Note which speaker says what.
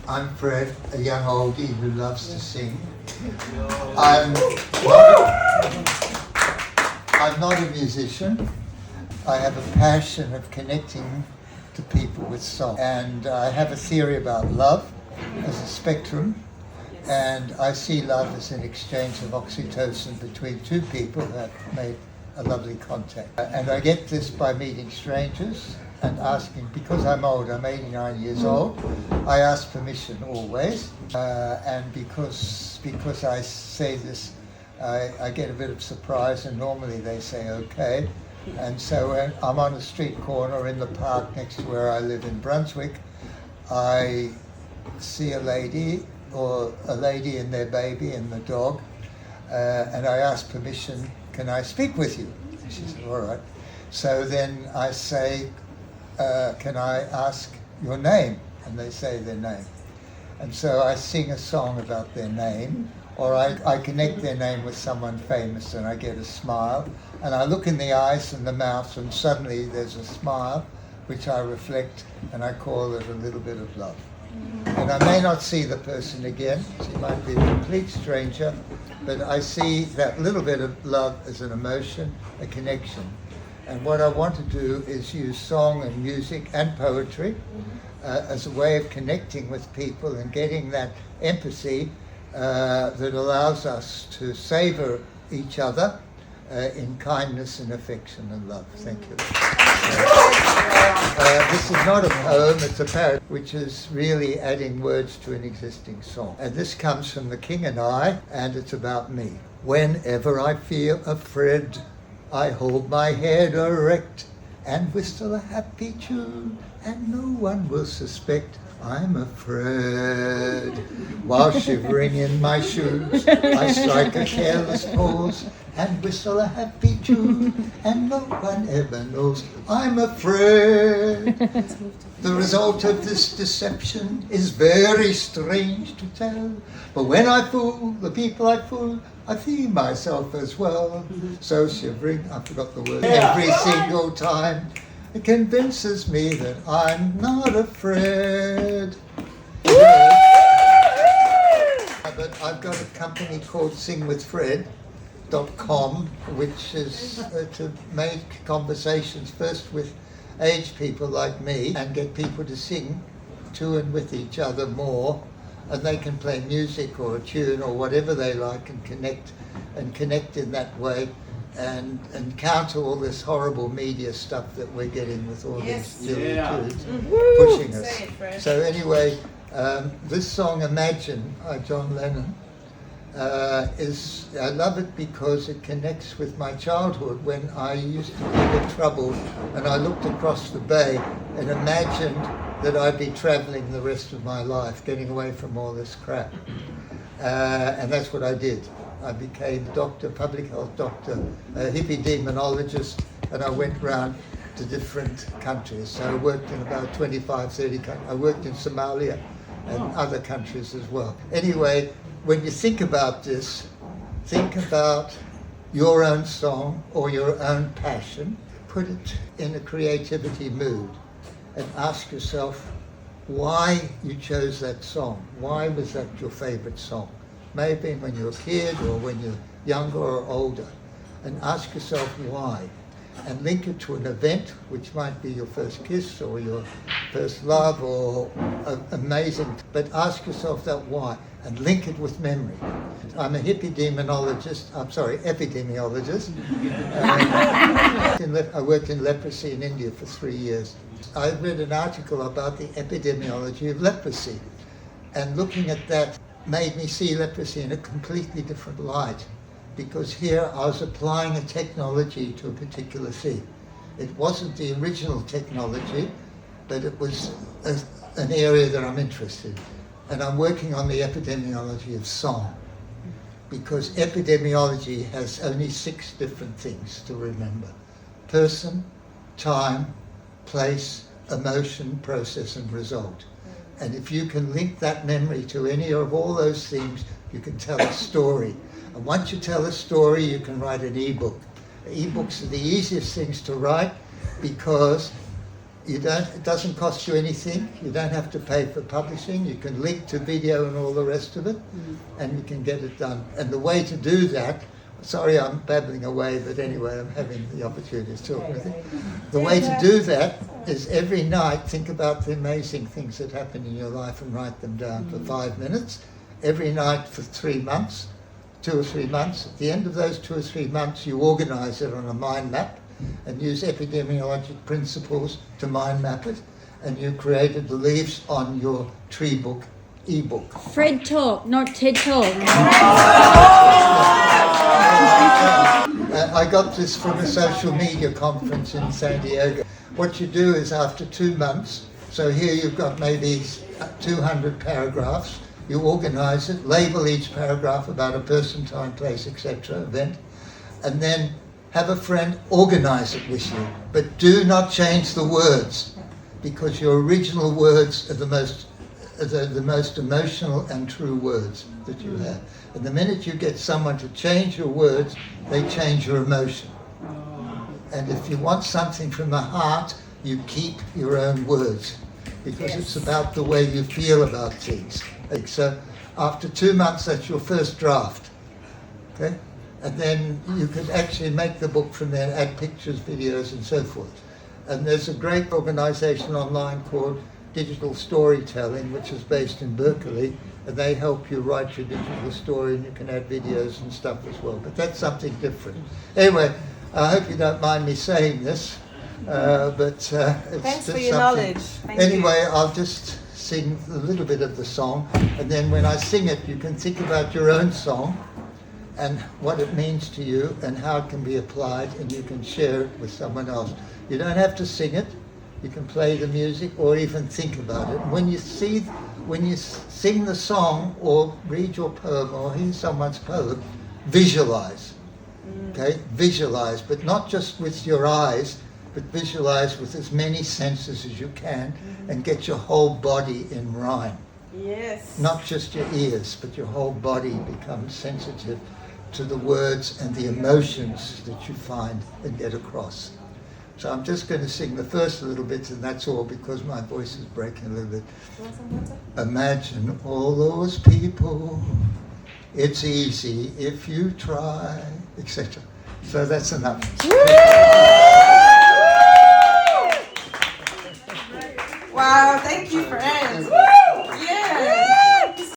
Speaker 1: I'm Fred, a young oldie who loves to sing. I'm not a musician. I have a passion of connecting to people with song. And I have a theory about love as a spectrum. And I see love as an exchange of oxytocin between two people who have made a lovely contact. And I get this by meeting strangers and asking, because I'm old, I'm 89 years old, I ask permission always. And because I say this, I get a bit of surprise, and normally they say okay. And so when I'm on a street corner in the park next to where I live in Brunswick, I see a lady and their baby and the dog, and I ask permission, can I speak with you? And she said, all right. So then I say, can I ask your name? And they say their name. And so I sing a song about their name, or I connect their name with someone famous and I get a smile. And I look in the eyes and the mouth, and suddenly there's a smile, which I reflect, and I call it a little bit of love. And I may not see the person again, she might be a complete stranger, but I see that little bit of love as an emotion, a connection. And what I want to do is use song and music and poetry as a way of connecting with people and getting that empathy that allows us to savor each other in kindness and affection and love. Thank you. This is not a poem, it's a parrot, which is really adding words to an existing song. And this comes from The King and I, and it's about me. Whenever I feel afraid, I hold my head erect and whistle a happy tune, and no one will suspect I'm afraid. While shivering in my shoes, I strike a careless pose and whistle a happy tune, and no one ever knows I'm afraid. The result of this deception is very strange to tell, but when I fool the people I fool, I feel myself as well. So shivering, I forgot the word, every single time, it convinces me that I'm not afraid. But I've got a company called singwithfred.com, which is to make conversations first with aged people like me and get people to sing to and with each other more, and they can play music or a tune or whatever they like and connect in that way, and counter all this horrible media stuff that we're getting with all these silly dudes pushing us. So anyway, this song Imagine by John Lennon I love it because it connects with my childhood when I used to get troubled and I looked across the bay and imagined that I'd be traveling the rest of my life, getting away from all this crap. And that's what I did. I became a doctor, public health doctor, a epidemiologist, and I went around to different countries. So I worked in about 25, 30 countries. I worked in Somalia and other countries as well. Anyway, when you think about this, think about your own song or your own passion, put it in a creativity mood and ask yourself why you chose that song. Why was that your favorite song? Maybe when you were a kid or when you're younger or older. And ask yourself why. And link it to an event, which might be your first kiss or your first love or amazing. But ask yourself that why and link it with memory. I'm a epidemiologist. I worked in leprosy in India for 3 years. I read an article about the epidemiology of leprosy, and looking at that made me see leprosy in a completely different light, because here I was applying a technology to a particular thing. It wasn't the original technology, but it was an area that I'm interested in. And I'm working on the epidemiology of song, because epidemiology has only 6 different things to remember: person, time, place, emotion, process, and result. And if you can link that memory to any of all those things, you can tell a story. And once you tell a story, you can write an ebook. Ebooks are the easiest things to write because it doesn't cost you anything. You don't have to pay for publishing. You can link to video and all the rest of it, and you can get it done. And the way to do that, sorry I'm babbling away, but anyway, I'm having the opportunity to talk with you. The way to do that is every night think about the amazing things that happen in your life and write them down for 5 minutes. Every night for 3 months, 2 or 3 months. At the end of those 2 or 3 months, you organise it on a mind map and use epidemiologic principles to mind map it, and you created the leaves on your tree book ebook.
Speaker 2: Fred talk, not TED talk.
Speaker 1: I got this from a social media conference in San Diego. What you do is after 2 months, so here you've got maybe 200 paragraphs, you organise it, label each paragraph about a person, time, place, etc., event, and then have a friend organise it with you. But do not change the words, because your original words are the most emotional and true words that you have. And the minute you get someone to change your words, they change your emotion. And if you want something from the heart, you keep your own words, because it's about the way you feel about things. So after 2 months, that's your first draft. Okay? And then you could actually make the book from there, add pictures, videos, and so forth. And there's a great organisation online called Digital Storytelling, which is based in Berkeley, and they help you write your digital story, and you can add videos and stuff as well. But that's something different. Anyway, I hope you don't mind me saying this, but it's
Speaker 3: Thanks
Speaker 1: just
Speaker 3: for your
Speaker 1: something.
Speaker 3: knowledge. Thank
Speaker 1: Anyway,
Speaker 3: you.
Speaker 1: I'll just sing a little bit of the song, and then when I sing it, you can think about your own song and what it means to you and how it can be applied, and you can share it with someone else. You don't have to sing it. You can play the music or even think about it. When you sing the song or read your poem or hear someone's poem, visualize. Okay? Visualize, but not just with your eyes, but visualize with as many senses as you can, and get your whole body in rhyme.
Speaker 3: Yes.
Speaker 1: Not just your ears, but your whole body becomes sensitive to the words and the emotions that you find and get across. So I'm just going to sing the first little bit, and that's all, because my voice is breaking a little bit. Imagine all those people, it's easy if you try, etc. So that's enough.
Speaker 3: Wow, thank you, friends.